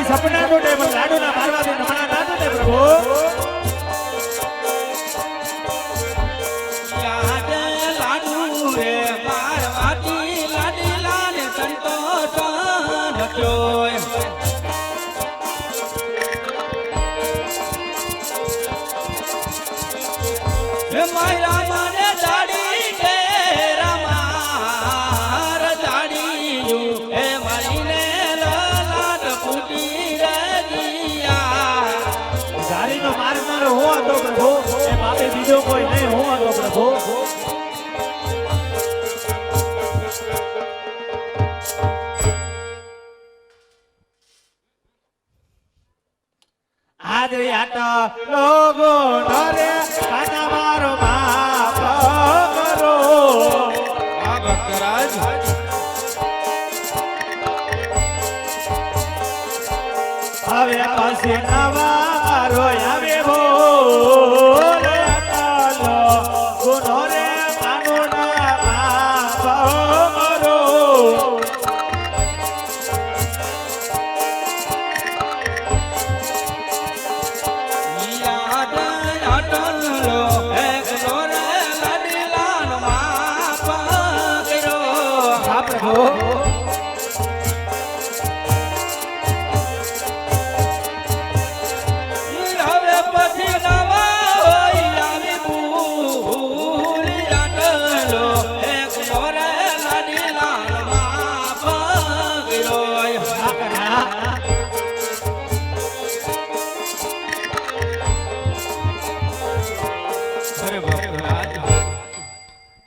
સપના તૂટે પણ લાડુના મારવાથી નમણા ના તૂટે પ્રભુ. બીજો કોઈ નહીં, હું હતો પ્રભુ. આજ આટા લોગો નરે કાના મારો માફ કરો. આ ભક્તરાજ હવે પછી નવા મારો આવે બોલ.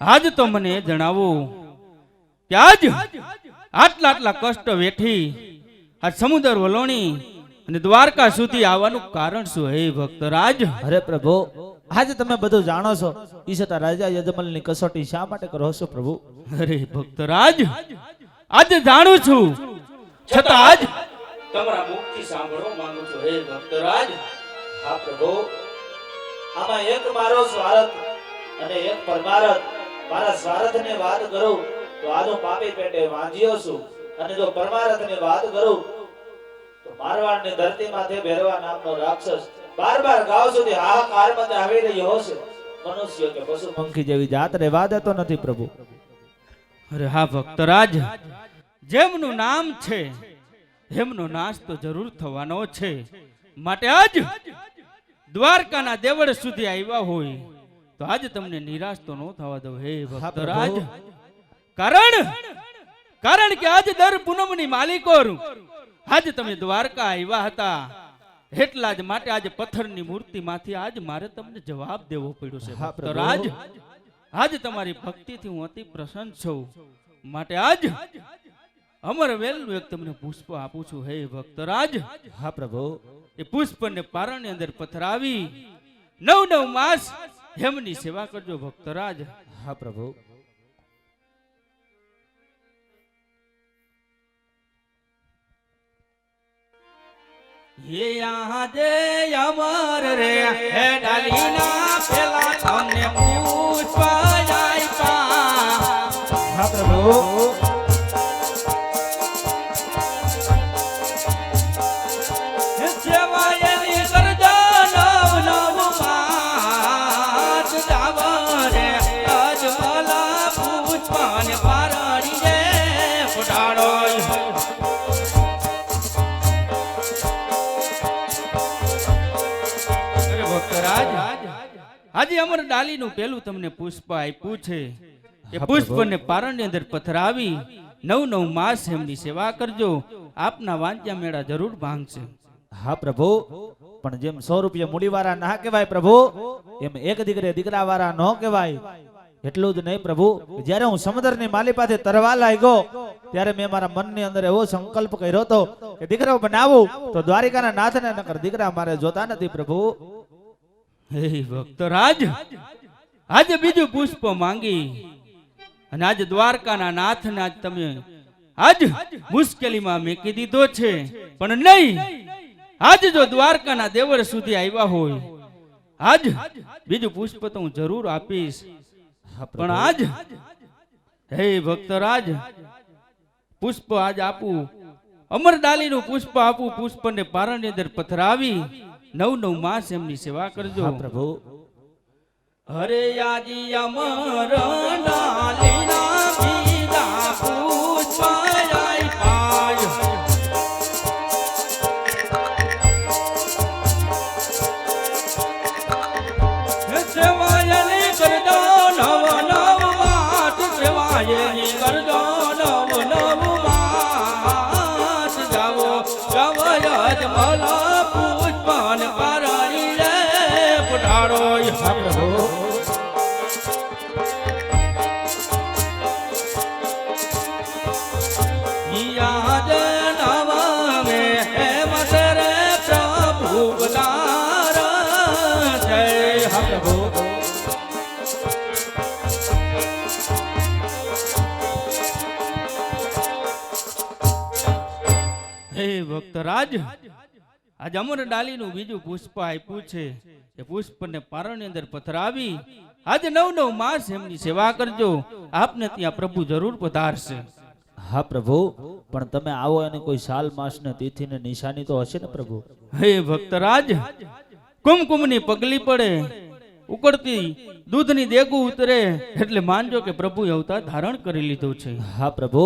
આજ તો મને જણાવો કે આજ આટલા આટલા કષ્ટ વેઠી આ સમુદ્ર વલોણી અને દ્વારકા સુધી આવવાનું કારણ શું હે ભક્તરાજ? અરે પ્રભુ, આજ તમે બધું જાણો છો. ઈશતા રાજા યજમલની કસોટી શા માટે કરો છો પ્રભુ? અરે ભક્તરાજ, આજ જાણું છું, છતાં આજ તમારા મુખથી સાંભળવા માંગુ છું હે ભક્તરાજ. હા પ્રભુ, આમાં એક મારો સ્વાર્થ અને એક પરમારથ. મારા સ્વાર્થની વાત કરું તો આનો પાપી પેટે વાંજ્યો છું, અને જો પરમારથની વાત કરું તો મારવાડની ધરતી માથે ભેરવા નામનો રાક્ષસ બાર ગાવ સુધી હાહાકાર મચે આવી રહ્યો હશે. મનુષ્ય કે પશુ પંખી જેવી જાત રહેવા દેતો નથી પ્રભુ. અરે હા ભક્તરાજ, જેમનું નામ છે એમનો નાશ તો જરૂર થવાનો છે. માટે આજ દ્વારકાના દેવળ સુધી આવ્યા હોય તો આજ તમને નિરાશ તો ન થવા દો હે ભક્તરાજ. કારણ કે આજ દર પૂનમની માલિકો આજ તમે દ્વારકા આવ્યા હતા, એટલા જ માટે આજ પથ્થરની મૂર્તિમાંથી આજ મારે તમને જવાબ દેવો પડ્યો છે ભક્તરાજ. આજ તમારી ભક્તિથી હું અતિ પ્રસન્ન છું. માટે આજ અમર વેલનું એક તમને પુષ્પ આપું છું હે ભક્તરાજ. હા પ્રભુ, એ પુષ્પને પારણની અંદર પથરાવી 9 માસ એમની સેવા કરજો ભક્તરાજ. હા પ્રભુ. ये यहाँ दे अमर रे है डालीना पेला हमने पुष्प आइपा. હા પ્રભુ. આજે અમર ડાલીનું પેલું તમને પુષ્પ આપ્યું છે. એ પુષ્પને પારણની અંદર પથરાવી 9 માસ એમની સેવા કરજો. આપના વાંચ્યા મેળા જરૂર ભાંગશે. હા પ્રભુ, પણ જેમ 100 રૂપિયા મૂડીવાળા ના કહેવાય પ્રભુ, એમ એક દીકરા વાળા ન કહેવાય. એટલું જ નહીં પ્રભુ, જ્યારે હું સમુદ્રની માલી પાસે તરવા લાગ્યો ત્યારે મેં મારા મનની અંદર એવો સંકલ્પ કર્યો હતો કે દીકરો બનાવું તો દ્વારિકાના નાથને, નકર દીકરા મારે જોતા નથી પ્રભુ. હે ભક્તરાજ, આજે બીજું પુષ્પ માંગી અને આજ દ્વારકાના નાથને આજ તમે આજ મુશ્કેલીમાં મેકી દીધો છે. પણ નહીં, આજ જો દ્વારકાના દેવળ સુધી આવ્યા હોય આજ બીજું પુષ્પ તો હું જરૂર આપીશ. પણ આજ હે ભક્તરાજ, પુષ્પ આજ આપું અમર ડાલીનું પુષ્પ આપું, પુષ્પને પારણની અંદર પથરાવી 9 માસ એમની સેવા કરજો. હા પ્રભુ. હરે યાદી અમર ડાલીના બીજા પુષ્પ આપ્યા. સેવાયની કરજો 9 માસ, સેવાયની કરજો 9 માસ. જાવો જવય જમલ પુષ્પન પારણી રે પધારો. હા પ્રભુ. યાદ નવમે મસરે પ્રભુ પધાર છે. હા પ્રભુ. હે ભક્તરાજ, આજ અમર ડાલીનું બીજું પુષ્પ આપ્યું છે. એ પુષ્પને પારણની અંદર પથરાવી આજે 9 માસ એમની સેવા કરજો. આપને ત્યાં પ્રભુ જરૂર પધારશે. હા પ્રભુ, પણ તમે આવો અને કોઈ સાલ માસ ને તિથિ ને નિશાની તો હશે ને પ્રભુ? હે ભક્તરાજ, કુમકુમની પગલી પડે, ઉકળતી દૂધની દેગું ઉતરે એટલે માનજો કે પ્રભુ અવતાર ધારણ કરી લીધો છે. હા પ્રભુ,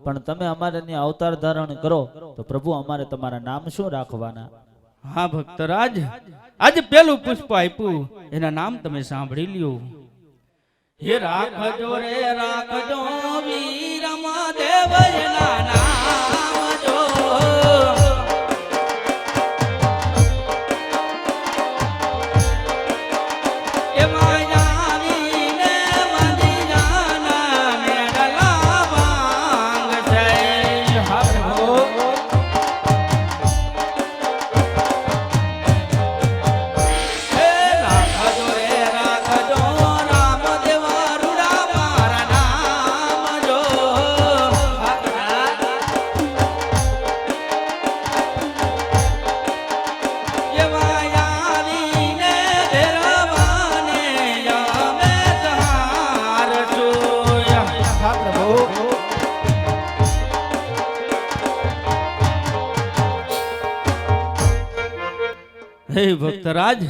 પણ તમે અમારે ત્યાં અવતાર ધારણ કરો તો પ્રભુ અમારે તમારા નામ શું રાખવાના? હા ભક્તરાજ, આજે પેલું પુષ્પ આપ્યું એના નામ તમે સાંભળી લ્યો. હે રાખજો રે રાખજો વીર મહાદેવ એના નામ જો. એ માયાવીને મદીનાના મેળા માંગશે. હા પ્રભુ. હે રાખજો રે રાખજો રામદેવ રૂડા મારા નામ જો. એ માયાવીને ધરવાને અમે સહાર છું. હા પ્રભુ. હે ભક્તરાજ,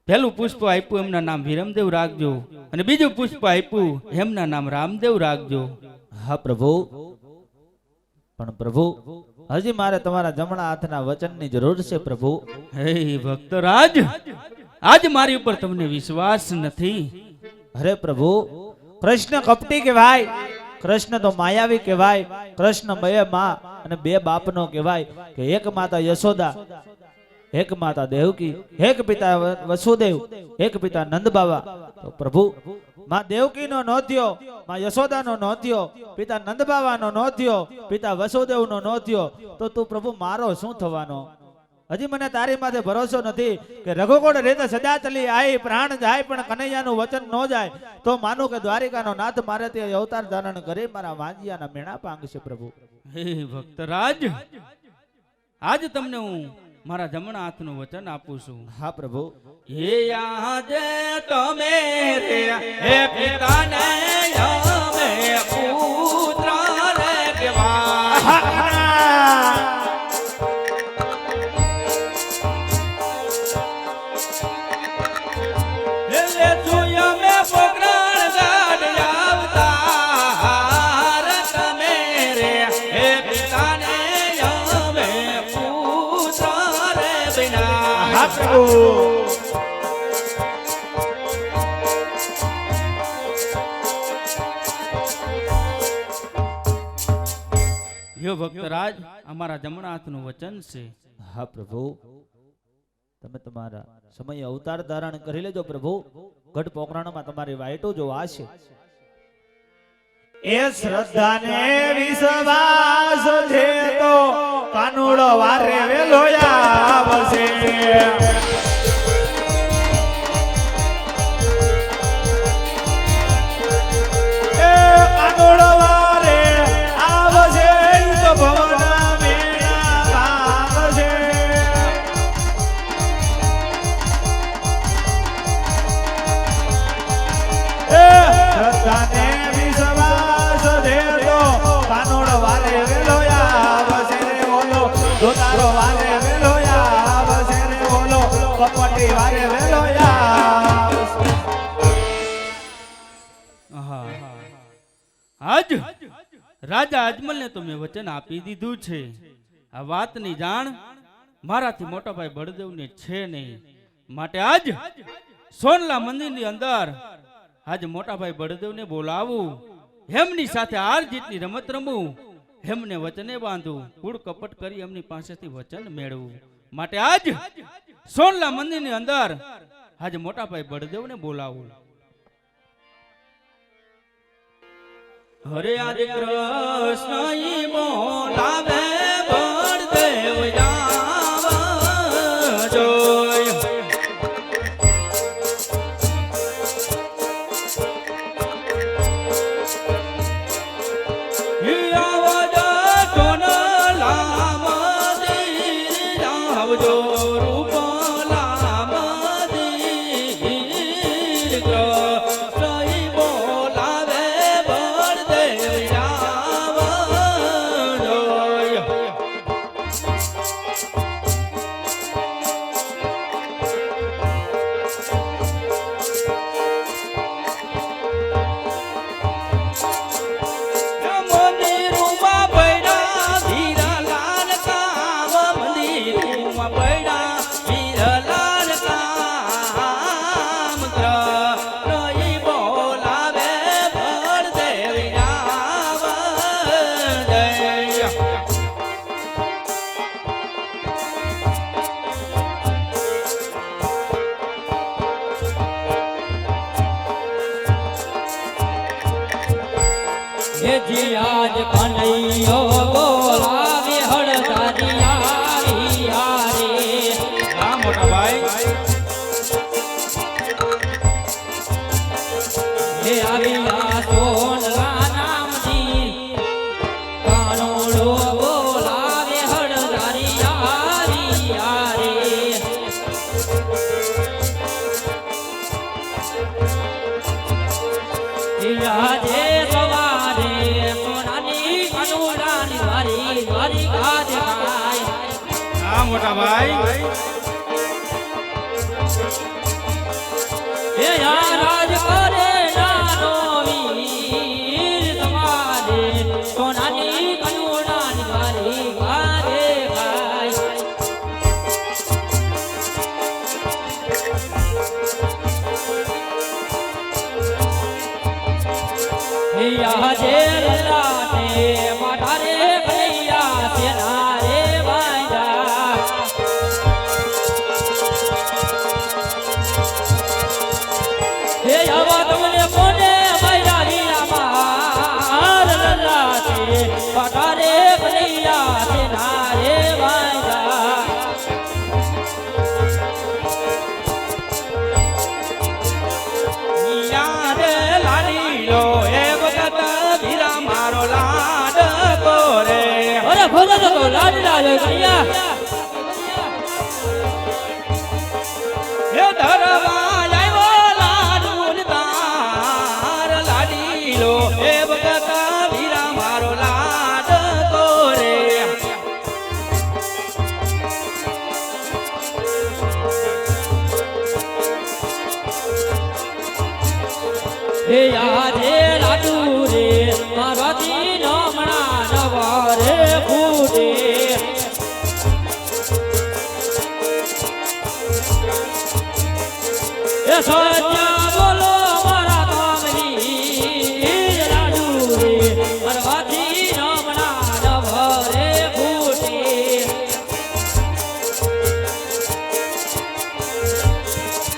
પહેલું પુષ્પ આપ્યું એમના નામ વિરમદેવ રાખજો, અને બીજું પુષ્પ આપ્યું એમના નામ રામદેવ રાખજો. હા પ્રભુ, પણ પ્રભુ હજી મારે તમારા જમણા હાથના વચનની જરૂર છે પ્રભુ. હે ભક્તરાજ, આજ મારી ઉપર તમને વિશ્વાસ નથી. અરે પ્રભુ, કૃષ્ણ કપટી કહેવાય, કૃષ્ણ તો માયાવી કહેવાય, કૃષ્ણ બે માં અને બે બાપનો કહેવાય કે એક માતા યશોદા, એક માતા દેવકી, એક પિતા વસુદેવ, એક પિતા નંદ બાબા. તો પ્રભુ માં દેવકીનો નો થયો, માં યશોદાનો નો થયો, પિતા નંદ બાબાનો નો થયો, પિતા વસુદેવનો નો થયો, તો તું પ્રભુ મારો શું થવાનો? હજી મને તારી માથે ભરોસો નથી કે રઘુકોટ રેત સદા ચલી આઈ, પ્રાણ જાય પણ કનૈયાનું વચન ન જાય તો માનું કે દ્વારિકાનો નાથ મારે તે અવતાર ધારણ કરી મારા વાંજિયાના મેણા પાંગશે પ્રભુ. હે ભક્તરાજ, આજ તમને હું મારા જમણા હાથનું વચન આપું છું. હા પ્રભુ. હે યાદ તમે રે હે પિતાને અમે પુત્ર રે કહેવાય. એટલે જોયા મેં પોકરણ ગાડ આવતાર તમે રે હે પિતાને અમે પુત્ર રે બિના. હા પ્રભુ. યો ભક્તરાજ, અમારા જમણા હાથનું વચન છે. હા પ્રભુ, તમે તમારા સમય અવતાર ધારણ કરી લેજો પ્રભુ. ગઢ પોકરણમાં તમારી વાઈટો જો આશે એ શ્રદ્ધાને વિશ્વાસ છે તો કાનુડો વારે વેલો આવશે. એ કાનુડો વારે આવશે તો ભવના મેણા ભાંગશે. શ્રદ્ધાને વિશ્વાસ દે તો કાનુડ વારે વેલો આજ રાજા અજમલને તો મેં વચન આપી દીધું છે. આ વાતની જાણ મારાથી મોટા ભાઈ બળદેવને છે નહીં. માટે આજ સોનલા મંદિરની અંદર આજ મોટા ભાઈ બળદેવને બોલાવું, એમની સાથે હાર જીતની રમત રમવું, એમને વચને બાંધું, કૂડ કપટ કરી એમની પાસેથી વચન મેળવું. માટે આજ સોનલા મંદિરની અંદર આજ મોટા ભાઈ બળદેવને બોલાવું. હરે આદિ કૃષ્ણ ઈ બોલાવે બળદેવ આવજો. આવજો સોનલા મંદિર આવજો, રૂપલા મંદિર કૃષ્ણ ઈ બોલાવે બળદેવ આવજો. મંદિરમાં પૈડા વીરલાલ કામ, મંદિરમાં પૈડા વીરલાલ કામ, કૃષ્ણ ઈ બોલાવે બળદેવ આવજો. જી આજ કનૈયો બોલાવે હળદારી આવી રે. હા મોટા ભાઈ, હે આવ્યા સોનલા નામથી કાનોડો બોલાવે હળદારી આવી રે. આજે સવારે સોનાની કનોડાની વારી વારી ગાજે ગાય. હા મોટા ભાઈ, હે આ રાજ કરે નાનો વીર તમારે સોનાની કનોડાની વારી ગાજે ગાય. હે આજે લાને માધારે કનૈયા સેના રે વાંજા. હે આવા તમને કોને માર્યા વીરામાં લલ્લા છે, માધારે કનૈયા સેના રે વાંજા. યાદ લાડીલો એ વખત વીરા મારો લાડ કોરે. અરે ભગત તો લાડ લાડ કનૈયા. હે ધરવા આવ્યો લાડુન તાર, લાડીલો એ વખત વીરા મારો લાડ કોરે. હે આજે લાડુ રે મારાથી નમણા નવા રે ફૂટે. એ સત્ય